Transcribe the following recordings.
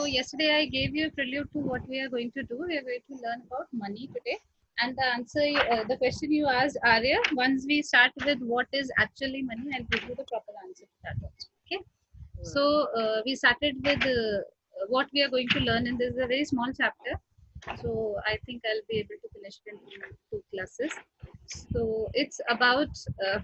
So yesterday I gave you a prelude to what we are going to do. We are going to learn about money today. And the answer, the question you asked, Arya, once we start with what is actually money, I'll give you the proper answer to that also. Okay. So we started with what we are going to learn, and this is a very small chapter. So I think I'll be able to finish it in two classes. So it's about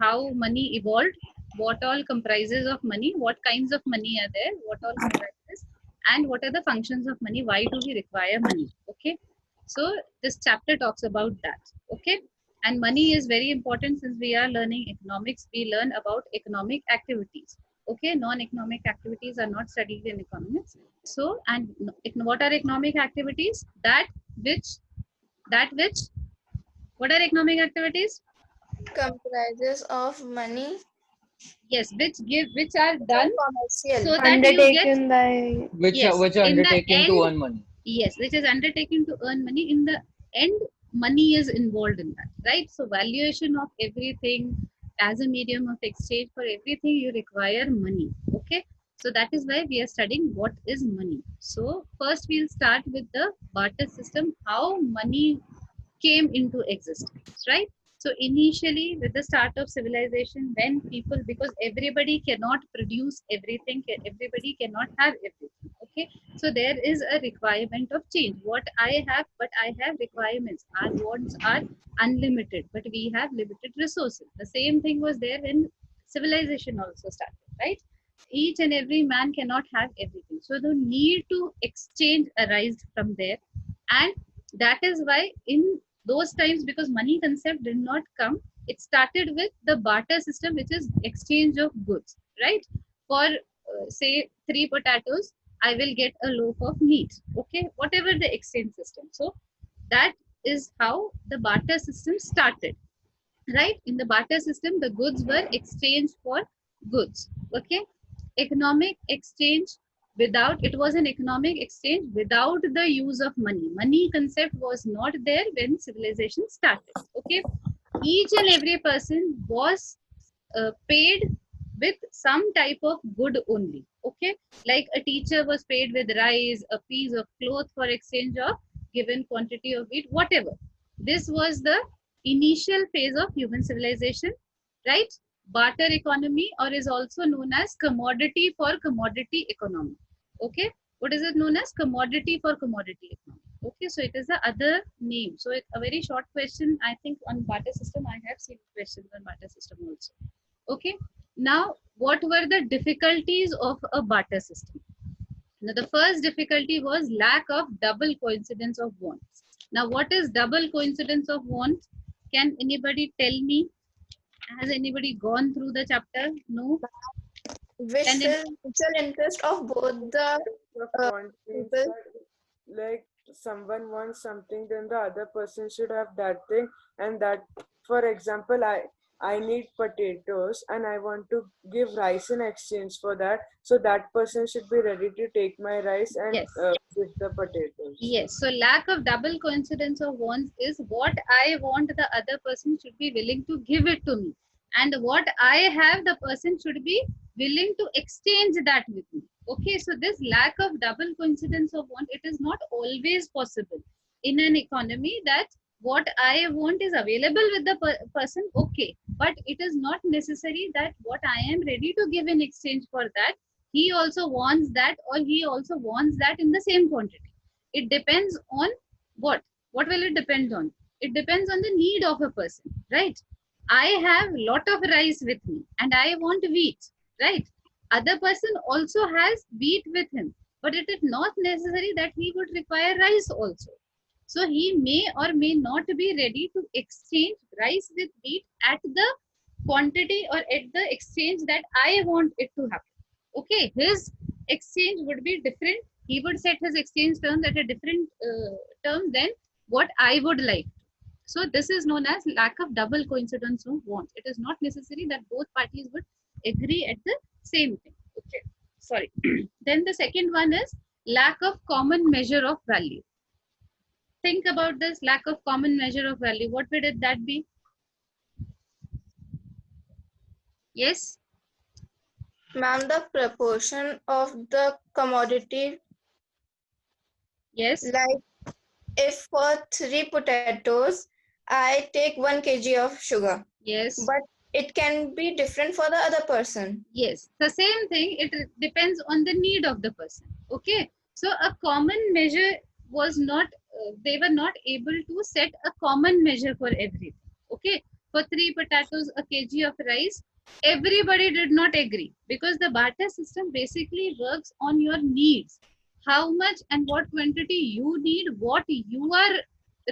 how money evolved, what all comprises of money, what kinds of money are there, what all comprises, and what are the functions of money, why do we require money. Okay, so this chapter talks about that. Okay, and money is very important. Since we are learning economics, we learn about economic activities. Okay, non-economic activities are not studied in economics. So, and what are economic activities? Which that which what are economic activities? Comprises of money. Yes, which are done Commercial. so that you get. Undertaken by Yes, which are in the undertaken to end. earn money. Yes, which is undertaken to earn money. In the end, money is involved in that, right? So valuation of everything as a medium of exchange, for everything you require money. Okay, so that is why we are studying what is money. So first we'll start with the barter system, how money came into existence, right? So initially, with the start of civilization, when people, because everybody cannot produce everything, everybody cannot have everything. Okay, so there is a requirement of change. What I have, but I have requirements. Our wants are unlimited, but we have limited resources. The same thing was there when civilization also started, right? Each and every man cannot have everything. So the need to exchange arised from there, and that is why in those times, because money concept did not come, it started with the barter system, which is exchange of goods, right? For say 3 potatoes, I will get a loaf of meat. Okay, whatever the exchange system. So that is how the barter system started, right? In the barter system, the goods were exchanged for goods. Okay, economic exchange, without, it was an economic exchange without the use of money. Money concept was not there when civilization started. Okay, each and every person was paid with some type of good only. Okay, like a teacher was paid with rice, a piece of cloth for exchange of given quantity of wheat, whatever. This was the initial phase of human civilization, right? Barter economy, or is also known as commodity for commodity economy. Okay, what is it known as? Commodity for commodity economy. Okay, so it is the other name. So it, a very short question, I think, on barter system. I have seen questions on barter system also. Okay, now what were the difficulties of a barter system? Now the first difficulty was lack of double coincidence of wants. Now what is double coincidence of wants? Can anybody tell me? Has anybody gone through the chapter? No. Which Can fill mutual interest of both the Of uh, want means people. that, like, someone wants something, then the other person should have that thing, and that, for example, I need potatoes and I want to give rice in exchange for that, so that person should be ready to take my rice and yes. give the potatoes. Yes, so lack of double coincidence of wants is what I want, the other person should be willing to give it to me. And what I have, the person should be willing to exchange that with me. Okay, so this lack of double coincidence of want, it is not always possible in an economy that what I want is available with the person, okay. But it is not necessary that what I am ready to give in exchange for that, he also wants that, or he also wants that in the same quantity. It depends on what will it depend on? It depends on the need of a person, right? I have lot of rice with me and I want wheat, right? Other person also has wheat with him, but it is not necessary that he would require rice also. So he may or may not be ready to exchange rice with wheat at the quantity or at the exchange that I want it to happen. Okay, his exchange would be different. He would set his exchange terms at a different term than what I would like. So this is known as lack of double coincidence of wants. It is not necessary that both parties would agree at the same thing. Okay, sorry. Then the second one is lack of common measure of value. Think about this lack of common measure of value. What would it that be? Yes. Ma'am, the proportion of the commodity Yes. Like if for 3 potatoes, I take 1 kg of sugar, Yes. but it can be different for the other person. Yes, the same thing. It depends on the need of the person. Okay, so a common measure was not. They were not able to set a common measure for everything. Okay, for 3 potatoes, a kg of rice, everybody did not agree because the barter system basically works on your needs. How much and what quantity you need, what you are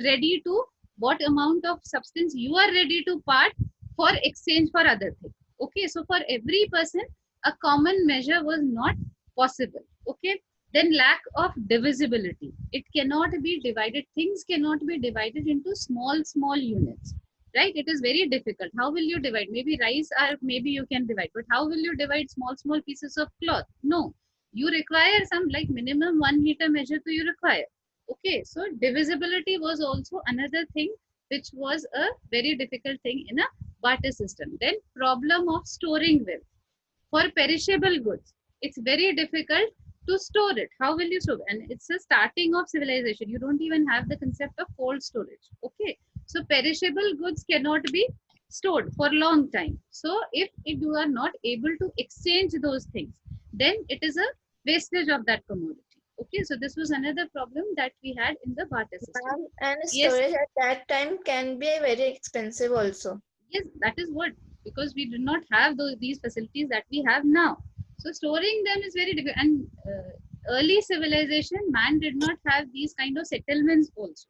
ready to, what amount of substance you are ready to part for exchange for other things. Okay, so for every person a common measure was not possible. Okay, then lack of divisibility, it cannot be divided, things cannot be divided into small units, right? It is very difficult. How will you divide? Maybe rice, or maybe you can divide, but how will you divide small pieces of cloth? No, you require some, like minimum 1 meter measure to you require. Okay, so divisibility was also another thing which was a very difficult thing in a barter system. Then problem of storing wealth. For perishable goods, it's very difficult to store it. How will you store? And it's the starting of civilization. You don't even have the concept of cold storage. Okay. So perishable goods cannot be stored for long time. So if you are not able to exchange those things, then it is a wastage of that commodity. Okay. So this was another problem that we had in the barter system. And Yes. storage at that time can be very expensive also. Yes, that is what, because we do not have these facilities that we have now. So storing them is very difficult. And early civilization, man did not have these kind of settlements also,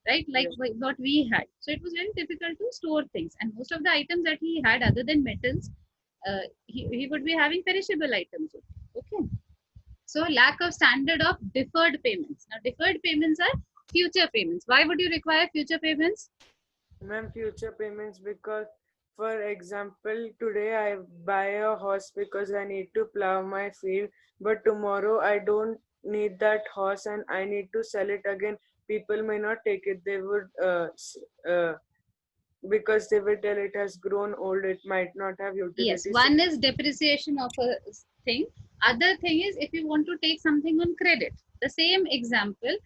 right? Like Yes. what we had. So it was very difficult to store things. And most of the items that he had, other than metals, he would be having perishable items. Okay. So lack of standard of deferred payments. Now deferred payments are future payments. Why would you require future payments? Ma'am, future payments because, for example, today I buy a horse because I need to plow my field, but tomorrow I don't need that horse and I need to sell it again. People may not take it. They would, because they will tell it has grown old, it might not have Yes, utility. one is depreciation of a thing. Other thing is if you want to take something on credit. The same example,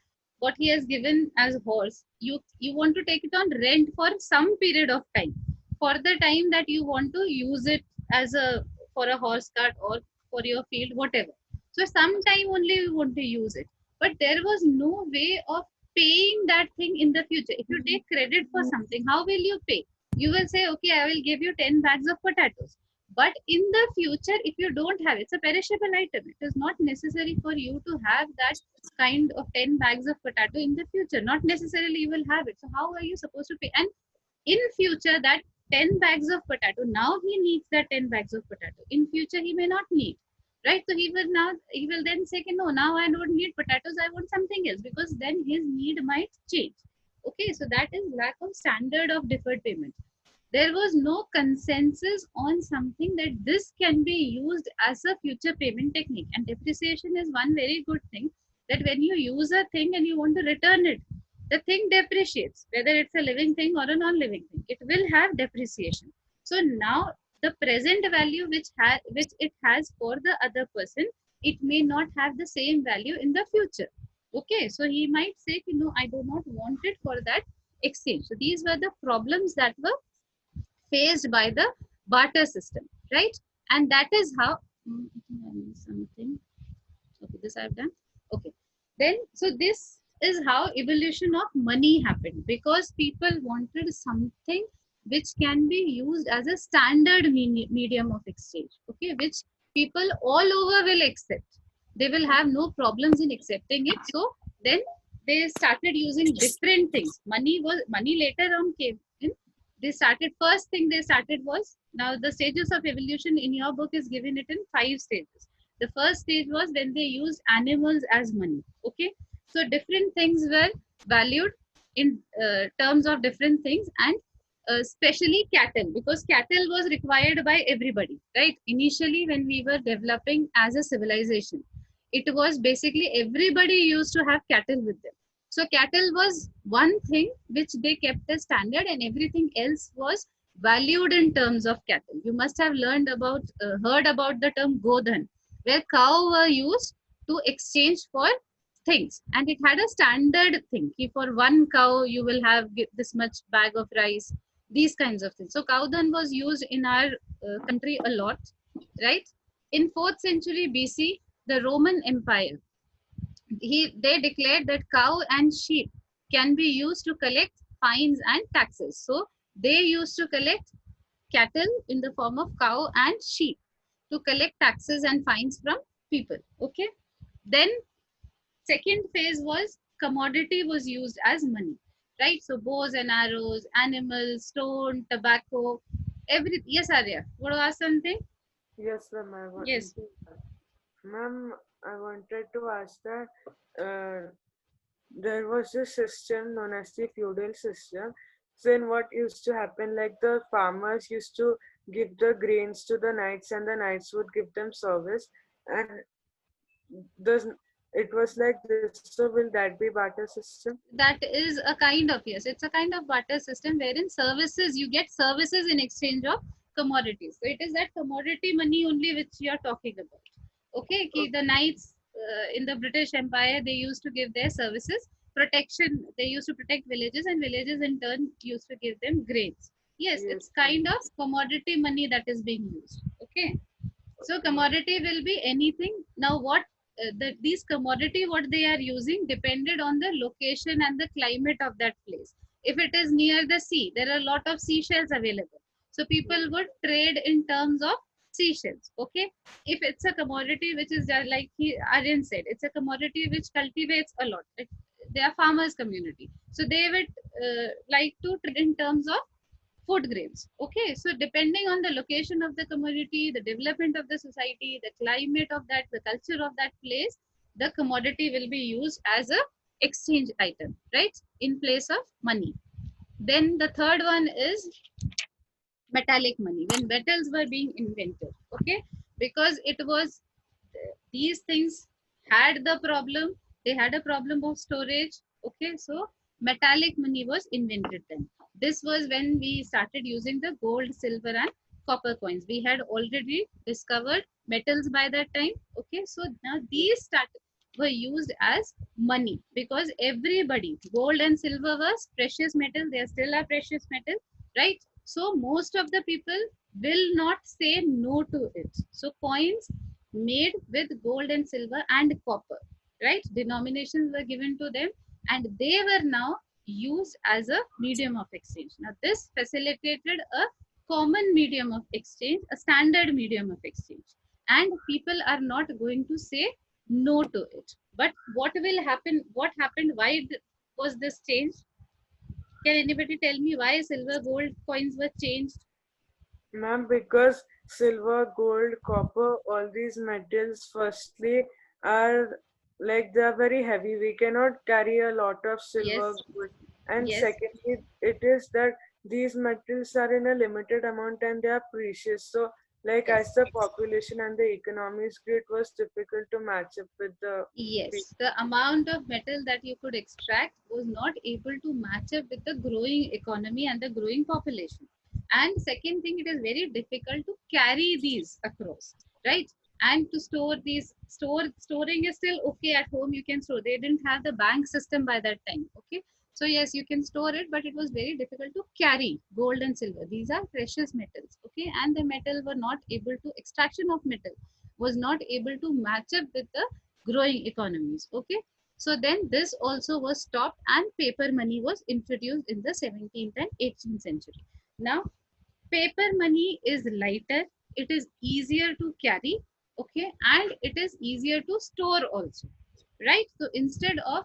what he has given as horse, you want to take it on rent for some period of time. For the time that you want to use it as a for a horse cart or for your field, whatever. So sometime only you want to use it. But there was no way of paying that thing in the future. If you take credit for something, how will you pay? You will say, okay, I will give you 10 bags of potatoes. But in the future, if you don't have it's a perishable item. It is not necessary for you to have that kind of 10 bags of potato in the future. Not necessarily you will have it. So how are you supposed to pay? And in future, that 10 bags of potato, now he needs that 10 bags of potato. In future, he may not need. Right? So he will then say, no, now I don't need potatoes, I want something else, because then his need might change. Okay, so that is lack of standard of deferred payment. There was no consensus on something that this can be used as a future payment technique. And depreciation is one very good thing, that when you use a thing and you want to return it, the thing depreciates, whether it's a living thing or a non-living thing. It will have depreciation. So now the present value which it has for the other person, it may not have the same value in the future. Okay, so he might say, no, I do not want it for that exchange. So these were the problems that were faced by the barter system, right? And that is how something. Okay, this I've done. Okay, then so this is how evolution of money happened, because people wanted something which can be used as a standard medium of exchange. Okay, which people all over will accept. They will have no problems in accepting it. So then they started using different things. Money later on came in. They started, first thing they started was, now the stages of evolution in your book is given it in 5 stages. The first stage was when they used animals as money. Okay, so different things were valued in terms of different things, and especially cattle, because cattle was required by everybody, right? Initially when we were developing as a civilization, it was basically everybody used to have cattle with them. So cattle was one thing which they kept as standard, and everything else was valued in terms of cattle. You must have heard about the term godhan, where cow were used to exchange for things, and it had a standard thing. For one cow you will have this much bag of rice, these kinds of things. So cow dung was used in our country a lot, right? In 4th century BC, the Roman Empire, they declared that cow and sheep can be used to collect fines and taxes. So they used to collect cattle in the form of cow and sheep to collect taxes and fines from people. Okay. Then second phase was commodity was used as money, right? So bows and arrows, animals, stone, tobacco, everything. Yes, Arya, what was something? Yes, ma'am. I want. Yes. Ma'am, I wanted to ask that there was a system known as the feudal system. So, in what used to happen, like the farmers used to give the grains to the knights, and the knights would give them service, and those it was like this. So, will that be barter system? That is a kind of, yes, it's a kind of barter system wherein services, you get services in exchange of commodities. So it is that commodity money only which you are talking about. Okay, the knights in the British Empire, they used to give their services protection. They used to protect villages, and villages in turn used to give them grains. Yes, Yes, it's kind of commodity money that is being used. Okay, so commodity will be anything. Now what these commodity what they are using depended on the location and the climate of that place. If it is near the sea, there are a lot of seashells available. So people would trade in terms of seashells. Okay. If it's a commodity which is like Aryan said, it's a commodity which cultivates a lot. They are farmers community. So they would like to trade in terms of food grains. Okay, so depending on the location of the commodity, the development of the society, the climate of that, the culture of that place, the commodity will be used as a exchange item, right, in place of money. Then the third one is metallic money, when metals were being invented. Okay, because it was these things had the problem, they had a problem of storage. Okay, so metallic money was invented then. This was when we started using the gold, silver and copper coins. We had already discovered metals by that time. Okay, so now these were used as money, because everybody, gold and silver was precious metal, they still are precious metal, right? So most of the people will not say no to it. So coins made with gold and silver and copper, right? Denominations were given to them, and they were now used as a medium of exchange. Now, this facilitated a common medium of exchange, a standard medium of exchange, and people are not going to say no to it. But what will happen? What happened? Why was this changed? Can anybody tell me why silver gold coins were changed? ma'am, because silver, gold, copper, all these metals, firstly, are like they are very heavy. We cannot carry a lot of silver, Yes, gold. And yes, secondly, it is that these metals are in a limited amount and they are precious. So, like yes. as the population and the economies grew, it was difficult to match up with the Yes, people. the amount of metal that you could extract was not able to match up with the growing economy and the growing population. And second thing, it is very difficult to carry these across, right? And to store these, storing is still okay at home. You can store. They didn't have the bank system by that time. Okay, so yes, you can store it, but it was very difficult to carry gold and silver. These are precious metals. Okay, and the metal were not able to extraction of metal was not able to match up with the growing economies. Okay, so then this also was stopped, and paper money was introduced in the 17th and 18th century. Now paper money is lighter, it is easier to carry, okay, and it is easier to store also, right? So instead of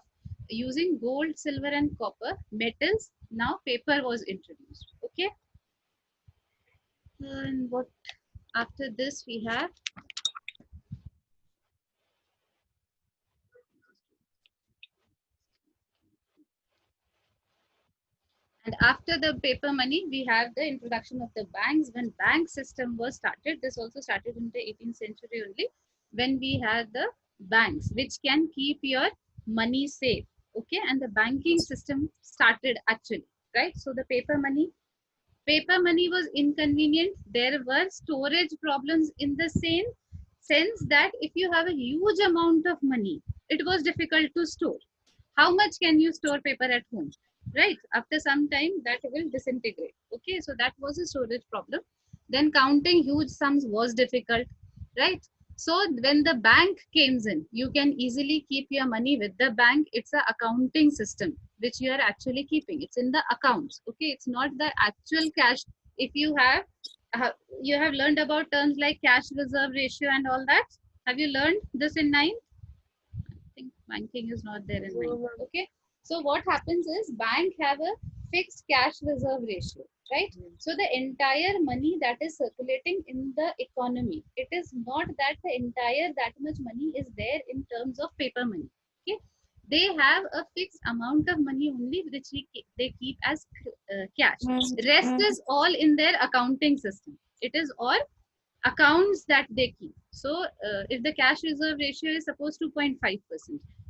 using gold, silver and copper metals, now paper was introduced. Okay, and what after this we have, and after the paper money, we have the introduction of the banks. When bank system was started, this also started in the 18th century only, when we had the banks, which can keep your money safe. Okay, and the banking system started actually, right? So the paper money was inconvenient. There were storage problems in the same sense that if you have a huge amount of money, it was difficult to store. How much can you store paper at home, right? After some time that will disintegrate. Okay, so that was a storage problem. Then counting huge sums was difficult, right? So when the bank comes in, you can easily keep your money with the bank. It's a accounting system which you are actually keeping. It's in the accounts. Okay, it's not the actual cash. If you have you have learned about terms like cash reserve ratio and all that. Have you learned this in ninth? Think banking is not there in No, mind. ma'am. Okay, so what happens is bank have a fixed cash reserve ratio, right? So the entire money that is circulating in the economy, it is not that the entire that much money is there in terms of paper money. Okay, they have a fixed amount of money only which they keep as cash. Rest is all in their accounting system. It is all accounts that they keep. So if the cash reserve ratio is suppose 2.5%,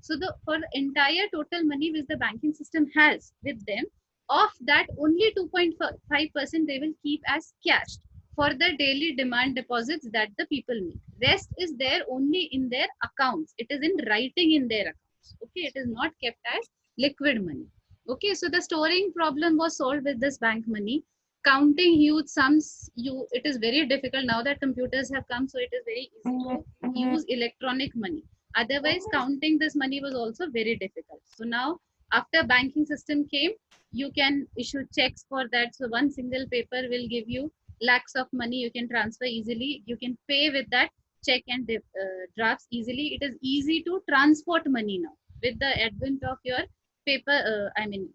so the for the entire total money which the banking system has with them, of that only 2.5% they will keep as cash for the daily demand deposits that the people make. Rest is there only in their accounts. It is in writing in their accounts. Okay, it is not kept as liquid money. Okay, so the storing problem was solved with this bank money. Counting huge sums, it is very difficult now that computers have come, so it is very easy to use electronic money. Otherwise counting this money was also very difficult. So now after banking system came, you can issue checks for that. So one single paper will give you lakhs of money. You can transfer easily, you can pay with that check and drafts easily. It is easy to transport money now with the advent of your paper I mean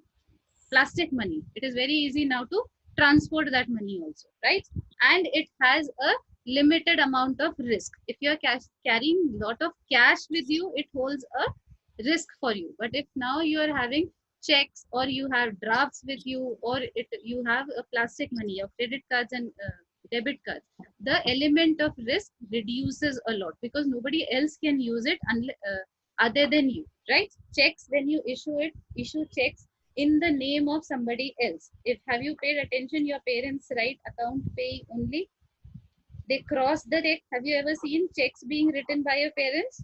plastic money. It is very easy now to transport that money also, right? And it has a limited amount of risk. If you are carrying lot of cash with you, it holds a risk for you. But if now you are having checks or you have drafts with you, or you have a plastic money, your credit cards and debit cards, the element of risk reduces a lot because nobody else can use it other than you, right? Checks, when you issue checks in the name of somebody else. If have you paid attention, your parents write account pay only, they cross the check. Have you ever seen checks being written by your parents?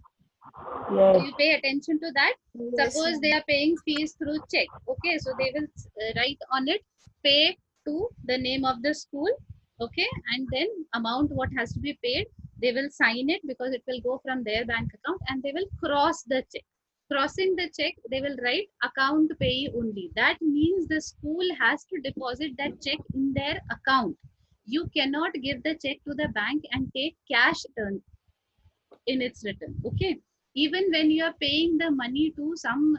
Do you pay attention to that? Yes, Suppose they are paying fees through check. Okay, so they will write on it pay to the name of the school. Okay, and then amount what has to be paid, they will sign it because it will go from their bank account and they will cross the check. Crossing the check, they will write account pay only. That means the school has to deposit that check in their account. You cannot give the check to the bank and take cash in its return. Okay, even when you are paying the money to some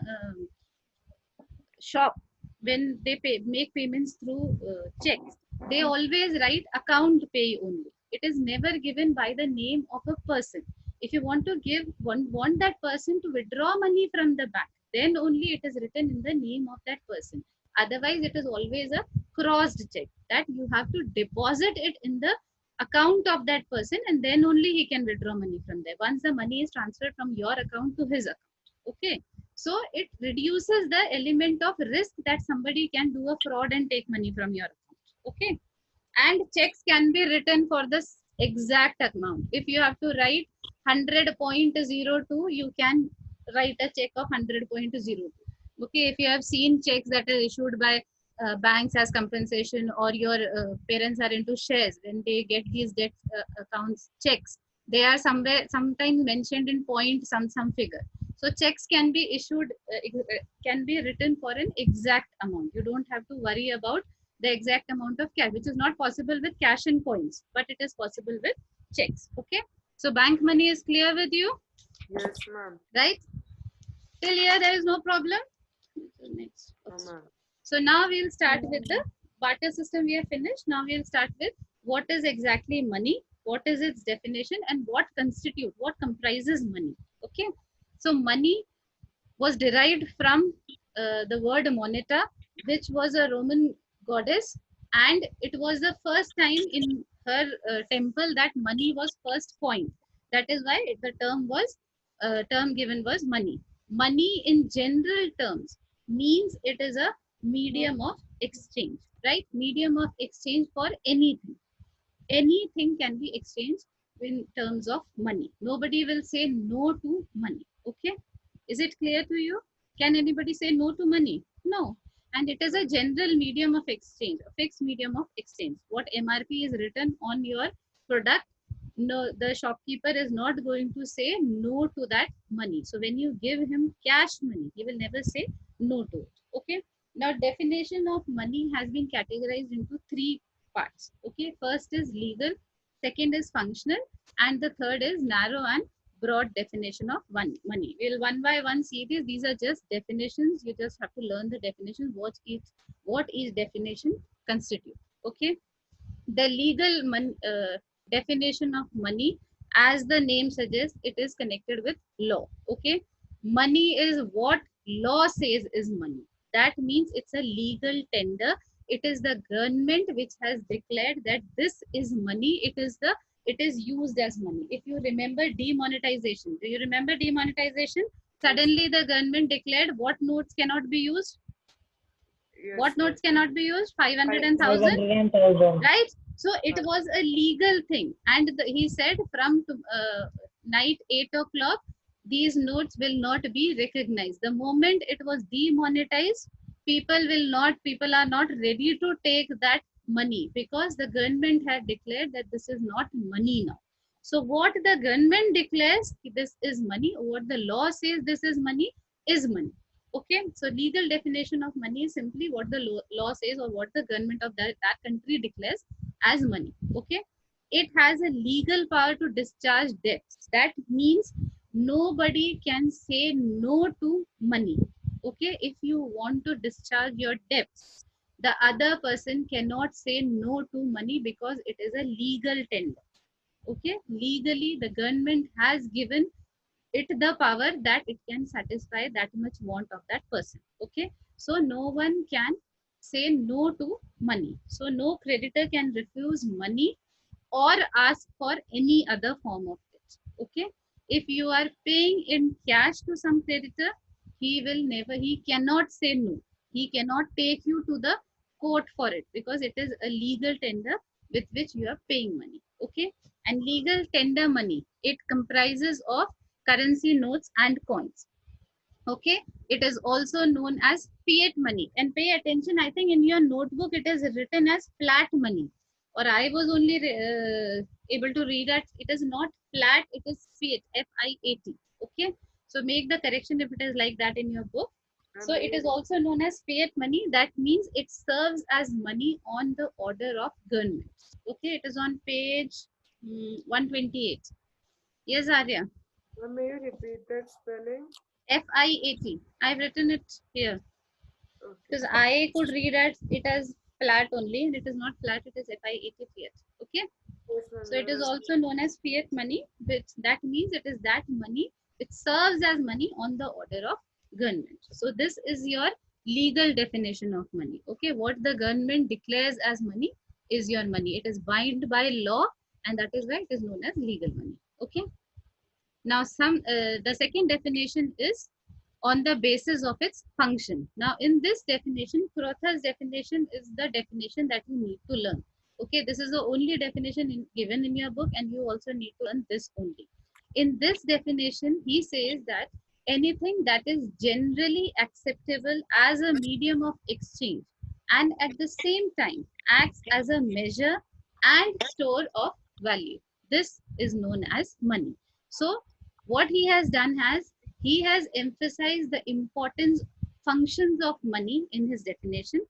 shop, when they make payments through checks, they always write account pay only. It is never given by the name of a person. If you want to want that person to withdraw money from the bank, then only it is written in the name of that person. Otherwise it is always a crossed check that you have to deposit it in the account of that person, and then only he can withdraw money from there once the money is transferred from your account to his account. Okay, so it reduces the element of risk that somebody can do a fraud and take money from your account. Okay, and checks can be written for this exact amount. If you have to write 100.02, you can write a check of 100.02. Okay, if you have seen checks that are issued by banks as compensation, or your parents are into shares, when they get these debt accounts checks, they are somewhere sometimes mentioned in point some figure. So checks can be issued can be written for an exact amount. You don't have to worry about the exact amount of cash, which is not possible with cash and coins, but it is possible with checks. Okay, so bank money is clear with you, Yes, ma'am. right? Till here there is no problem. Next. No, ma'am. So now we'll start with the barter system. We have finished. Now we'll start with what is exactly money, what is its definition, and what comprises money. Okay, so money was derived from the word moneta, which was a Roman goddess, and it was the first time in her temple that money was first coined. That is why the term given was money. Money in general terms means it is a medium of exchange, right? Medium of exchange for anything. Anything can be exchanged in terms of money. Nobody will say no to money. Okay, Is it clear to you? Can anybody say no to money? No. And it is a general medium of exchange, a fixed medium of exchange. What MRP is written on your product, no, the shopkeeper is not going to say no to that money. So when you give him cash money, he will never say no to it. Okay. Now definition of money has been categorized into three parts. Okay. First is legal, second is functional, and the third is narrow and broad definition of money. We'll one by one see these. These are just definitions. You just have to learn the definitions. What each definition constitute. Okay. The legal definition of money, as the name suggests, it is connected with law. Okay. Money is what law says is money. That means it's a legal tender. It is the government which has declared that this is money. It is used as money. If you remember demonetization, do you remember demonetization? Suddenly the government declared what notes cannot be used. Yes, What notes yes. cannot be used? 500 and 1000, right? So it was a legal thing, and he said from night 8 o'clock these notes will not be recognized. The moment it was demonetized, people are not ready to take that money, because the government had declared that this is not money now. So what the government declares this is money, what the law says this is money, is money. Okay, so legal definition of money is simply what the law says or what the government of that country declares as money. Okay, it has a legal power to discharge debts. That means nobody can say no to money. Okay, if you want to discharge your debts, the other person cannot say no to money because it is a legal tender. Okay, legally the government has given it the power that it can satisfy that much want of that person. Okay, so no one can say no to money. So no creditor can refuse money or ask for any other form of it. Okay, if you are paying in cash to some creditor, he cannot say no. He cannot take you to the court for it, because it is a legal tender with which you are paying money. Okay, and legal tender money, it comprises of currency notes and coins. Okay, it is also known as fiat money. And pay attention, I think in your notebook it is written as flat money, or I was only able to read that it is not flat, it is fiat, F-I-A-T. Okay, so make the correction if it is like that in your book. So it is also known as fiat money. That means it serves as money on the order of government. Okay, it is on page 128. Yes, Arya. May you repeat that spelling? F-I-A-T. I've written it here because Okay. I could read it as flat only, and it is not flat, it is F-I-A-T fiat. Okay. Yes, ma'am. So it is also known as fiat money, which that means it is that money which serves as money on the order of government. So this is your legal definition of money. Okay, what the government declares as money is your money. It is bound by law, and that is why it is known as legal money. Okay. Now the second definition is on the basis of its function. Now in this definition, Kurotha's definition is the definition that you need to learn. Okay, this is the only definition given in your book, and you also need to learn this only. In this definition, he says that anything that is generally acceptable as a medium of exchange and at the same time acts as a measure and store of value. This is known as money. So what he has done he has emphasized the importance functions of money in his definition,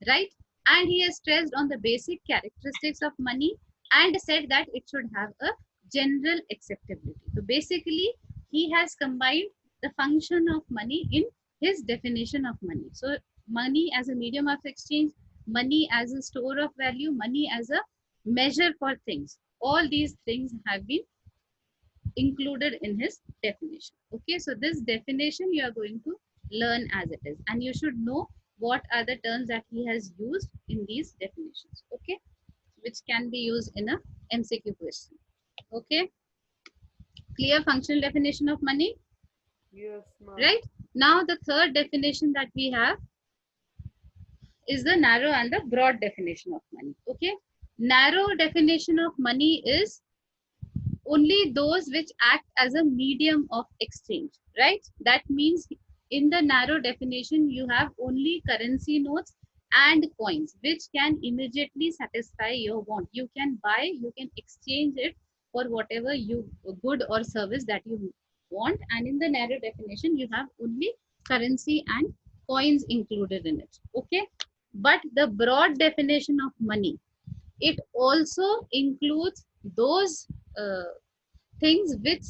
right? And he has stressed on the basic characteristics of money and said that it should have a general acceptability. So basically he has combined the function of money in his definition of money. So money as a medium of exchange, money as a store of value, money as a measure for things, all these things have been included in his definition. Okay, so this definition you are going to learn as it is, and you should know what are the terms that he has used in these definitions. Okay, which can be used in a MCQ question. Okay, clear functional definition of money? Yes, ma'am. Right. Now the third definition that we have is the narrow and the broad definition of money. Okay, narrow definition of money is only those which act as a medium of exchange, right? That means in the narrow definition, you have only currency notes and coins, which can immediately satisfy your want. You can buy, you can exchange it for whatever you good or service that you want. And in the narrow definition, you have only currency and coins included in it. Okay. But the broad definition of money, it also includes those things which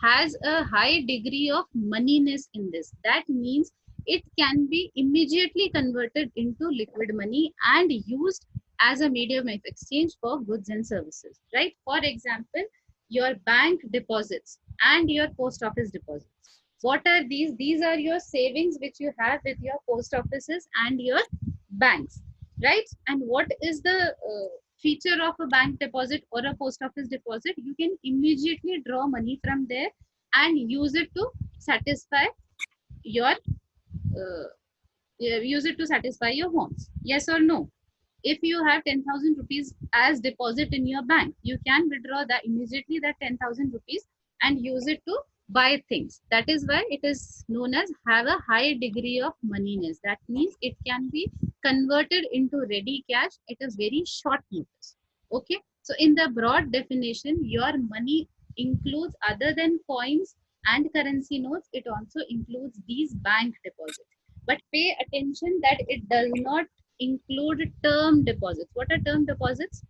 has a high degree of moneyness in this. That means it can be immediately converted into liquid money and used as a medium of exchange for goods and services, right? For example, your bank deposits and your post office deposits. What are these? These are your savings which you have with your post offices and your banks, right? And what is the feature of a bank deposit or a post office deposit? You can immediately draw money from there and use it to satisfy your wants. Yes or no? If you have 10,000 rupees as deposit in your bank, you can withdraw that immediately, that 10,000 rupees, and use it to buy things. That is why it is known as have a high degree of moneyness. That means it can be converted into ready cash at a very short notice. Okay. So in the broad definition, your money includes, other than coins and currency notes, it also includes these bank deposits. But pay attention that it does not include term deposits. What are term deposits?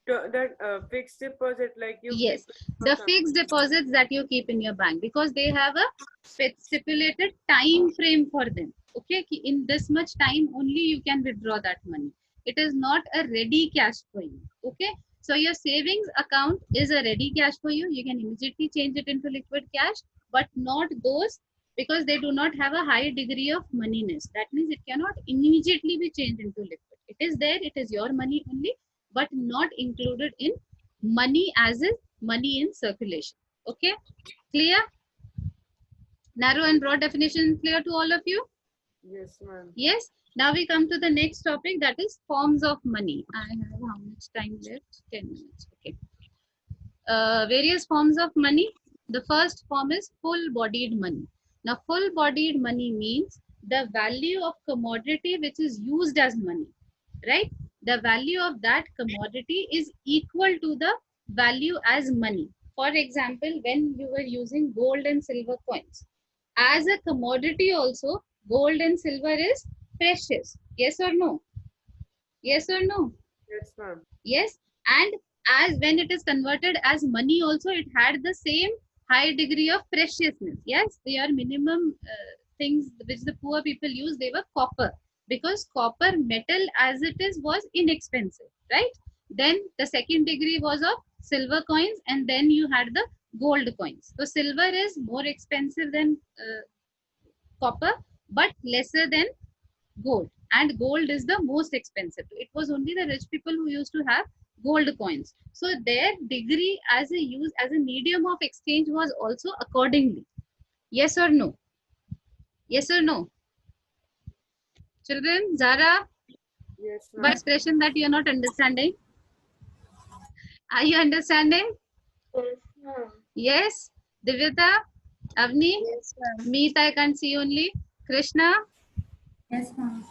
That fixed deposit, like you Yes, keep it the for fixed deposits that you keep in your bank, because they have a stipulated time frame for them. Okay, in this much time only you can withdraw that money. It is not a ready cash for you. Okay, so your savings account is a ready cash for you. You can immediately change it into liquid cash, but not those, because they do not have a high degree of moneyness. That means it cannot immediately be changed into liquid. It is there, it is your money only, but not included in money as is money in circulation. Okay, clear? Narrow and broad definition clear to all of you? Yes, ma'am. Yes. Now we come to the next topic, that is forms of money. I have how much time left? 10 minutes. Okay. Various forms of money. The first form is full-bodied money. Now, full-bodied money means the value of commodity which is used as money, right? The value of that commodity is equal to the value as money. For example, when you were using gold and silver coins, as a commodity also, gold and silver is precious. Yes or no? Yes or no? Yes, ma'am. Yes. And as when it is converted as money also, it had the same high degree of preciousness. Yes, they are minimum things which the poor people use, they were copper, because copper metal as it is was inexpensive, right? Then the second degree was of silver coins, and then you had the gold coins. So silver is more expensive than copper, but lesser than gold, and gold is the most expensive. It was only the rich people who used to have gold coins, so their degree as a use as a medium of exchange was also accordingly. Yes or no? Yes or no? Children, Zara, Yes, by ma'am. expression that you are not understanding. Are you understanding? Yes, ma'am. Yes. Divita, Avni, Yes, ma'am. Meet, I can't see only. Krishna, Yes, ma'am.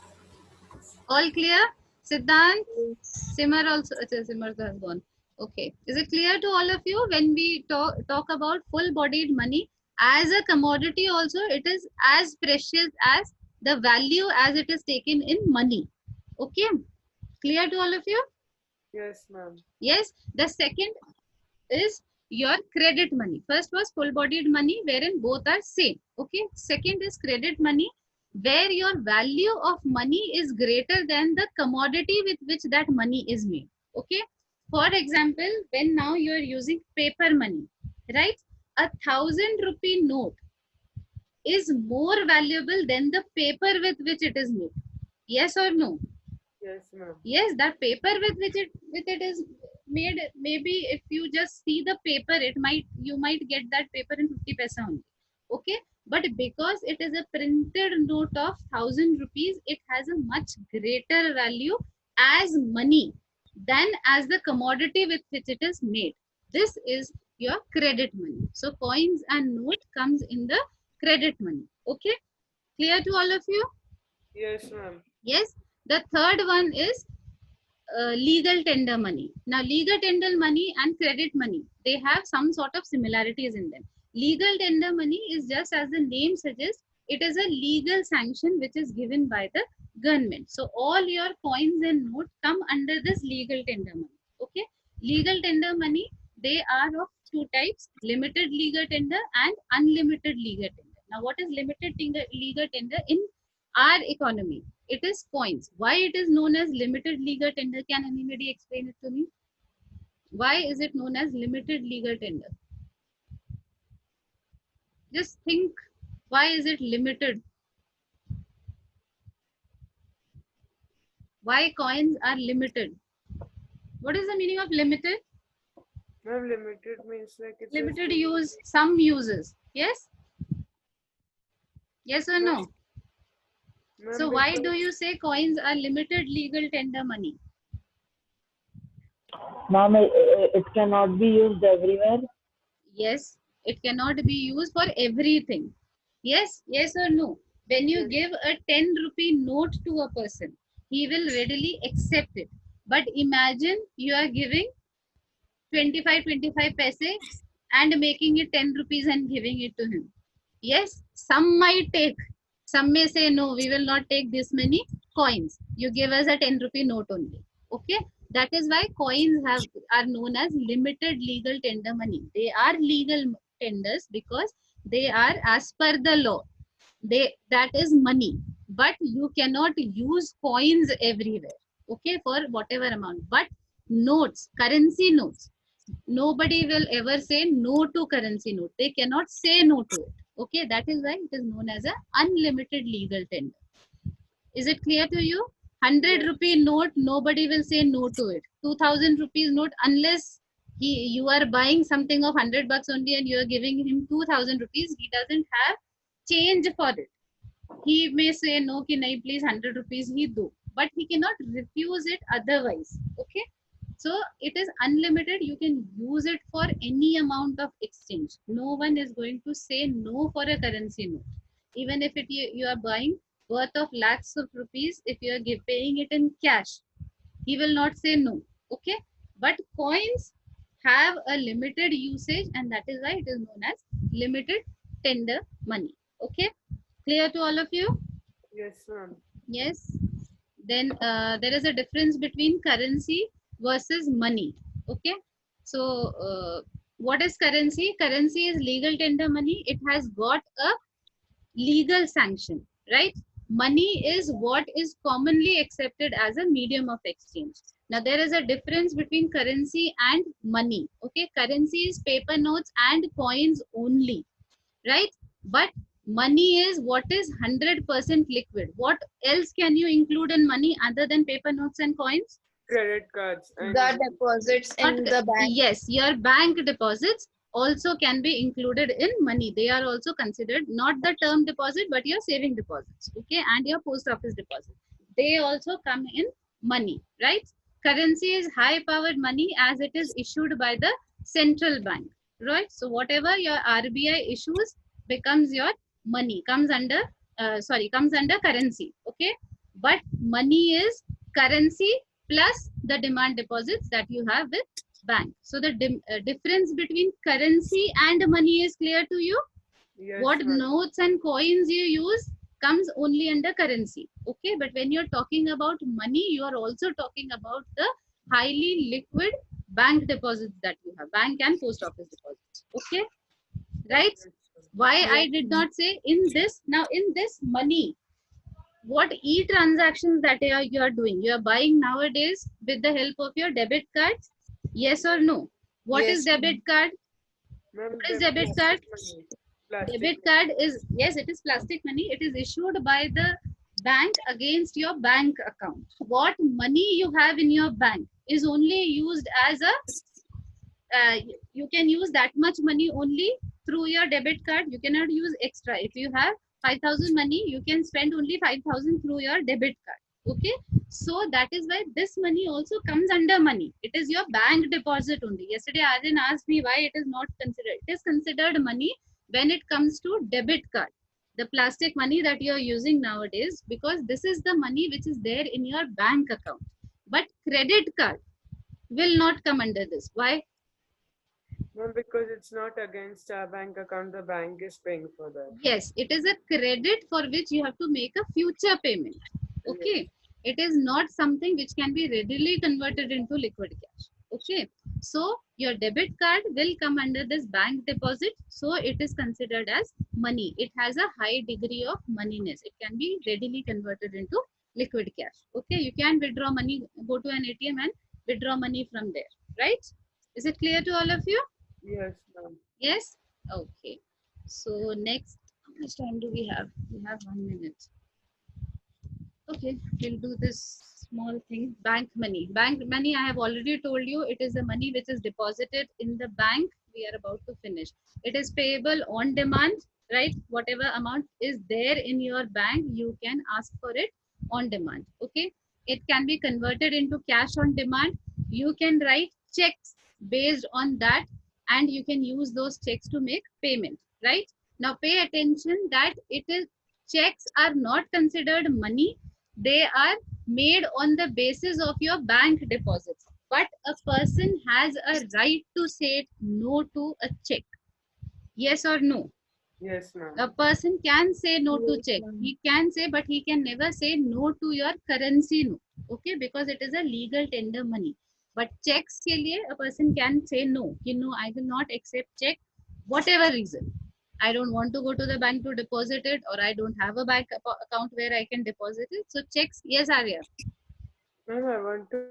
all clear? Siddhant, Yes. Simar also, Simar has gone. Okay. Is it clear to all of you when we talk about full-bodied money as a commodity also, it is as precious as the value as it is taken in money. Okay. Clear to all of you? Yes, ma'am. Yes. The second is your credit money. First was full-bodied money wherein both are same. Okay. Second is credit money where your value of money is greater than the commodity with which that money is made. Okay. For example, when now you are using paper money, right? 1,000 rupee note is more valuable than the paper with which it is made. Yes or no? Yes, ma'am. Yes, that paper with which it is made, maybe if you just see the paper, you might get that paper in 50 paisa only. Okay, but because it is a printed note of 1,000 rupees, it has a much greater value as money than as the commodity with which it is made. This is your credit money. So coins and note comes in the credit money. Okay, clear to all of you? Yes, ma'am. Yes. The third one is legal tender money. Now, legal tender money and credit money, they have some sort of similarities in them. Legal tender money is just as the name suggests, it is a legal sanction which is given by the government. So, all your coins and notes come under this legal tender money. Okay, legal tender money, they are of two types: limited legal tender and unlimited legal tender. Now, what is limited legal tender in our economy? It is coins. Why it is known as limited legal tender? Can anybody explain it to me? Why is it known as limited legal tender? Just think, why is it limited? Why coins are limited? What is the meaning of limited? Ma'am, limited means like it's Limited just use, some uses. Yes? Yes or no? ma'am, So why do because you say coins are limited legal tender money? Ma'am, it cannot be used everywhere. Yes, it cannot be used for everything. Yes, yes or no? When you yes, give a 10 rupee note to a person, he will readily accept it. But imagine you are giving 25 paise and making it 10 rupees and giving it to him. Yes, some might take, some may say, no, we will not take this many coins. You give us a 10 rupee note only. Okay, that is why coins are known as limited legal tender money. They are legal tenders because they are as per the law. That is money, but you cannot use coins everywhere. Okay, for whatever amount. But notes, currency notes, nobody will ever say no to currency note. They cannot say no to it. Okay, that is why it is known as a unlimited legal tender. Is it clear to you? 100 yes, rupee note, nobody will say no to it. 2000 rupees note, unless you are buying something of 100 bucks only and you are giving him 2000 rupees, he doesn't have change for it. He may say no, ki nahi, please 100 rupees he do, but he cannot refuse it otherwise. Okay, so it is unlimited. You can use it for any amount of exchange. No one is going to say no for a currency note. Even if you are buying worth of lakhs of rupees, if you are paying it in cash, he will not say no. Okay, but coins have a limited usage, and that is why it is known as limited tender money. Okay, clear to all of you? yes, ma'am. Yes. Then there is a difference between currency versus money. Okay, so what is currency? Currency is legal tender money. It has got a legal sanction, right? Money is what is commonly accepted as a medium of exchange. Now there is a difference between currency and money. Okay, currency is paper notes and coins only, right? But money is what is 100% liquid. What else can you include in money other than paper notes and coins? Credit cards and The deposits Not, in the bank. yes, your bank deposits also can be included in money. They are also considered not the term deposit but your saving deposits, okay, and your post office deposit. They also come in money, right? Currency is high powered money as it is issued by the central bank, right? So whatever your RBI issues becomes your money, comes under comes under currency. Okay, but money is currency plus the demand deposits that you have with bank. So the difference between currency and money is clear to you. yes, What ma'am. notes and coins you use comes only under currency. Okay, but when you're talking about money, you are also talking about the highly liquid bank deposits that you have, bank and post office deposits. Okay, right? Why I did not say in this? Now in this money, what e-transactions that you are doing, you are buying nowadays with the help of your debit cards? Yes or no? What is Yes. debit card? Ma'am, What is the debit card? plastic money. Plastic Debit money. card is, yes, it is plastic money. It is issued by the bank against your bank account. What money you have in your bank is only used as a you can use that much money only through your debit card. You cannot use extra. If you have 5,000 money, you can spend only 5,000 through your debit card. Okay, so that is why this money also comes under money. It is your bank deposit only. Yesterday Arjun asked me why it is not considered. It is considered money when it comes to debit card, the plastic money that you are using nowadays, because this is the money which is there in your bank account. But credit card will not come under this. Why? No, because it's not against our bank account. The bank is paying for that. Yes, it is a credit for which you have to make a future payment. Okay, it is not something which can be readily converted into liquid cash. Okay, so your debit card will come under this bank deposit, so it is considered as money. It has a high degree of moneyness. It can be readily converted into liquid cash. Okay, you can withdraw money, go to an ATM and withdraw money from there, right? Is it clear to all of you? Yes, ma'am. Yes? Okay. So next, how much time do we have? We have 1 minute. Okay, we'll do this small thing. Bank money. Bank money, I have already told you, it is the money which is deposited in the bank. We are about to finish. It is payable on demand, right? Whatever amount is there in your bank, you can ask for it on demand. Okay. It can be converted into cash on demand. You can write checks based on that, and you can use those checks to make payment, right? Now pay attention that it is checks are not considered money. They are made on the basis of your bank deposits, but a person has a right to say no to a check. Yes or no? Yes, ma'am. A person can say no to Yes, check. ma'am. He can say, but he can never say no to your currency note. Okay, because it is a legal tender money. But checks के लिए a person can say no. You know, I will not accept check, whatever reason. I don't want to go to the bank to deposit it, or I don't have a bank account where I can deposit it. So checks, yes, Arya. Ma'am, I want to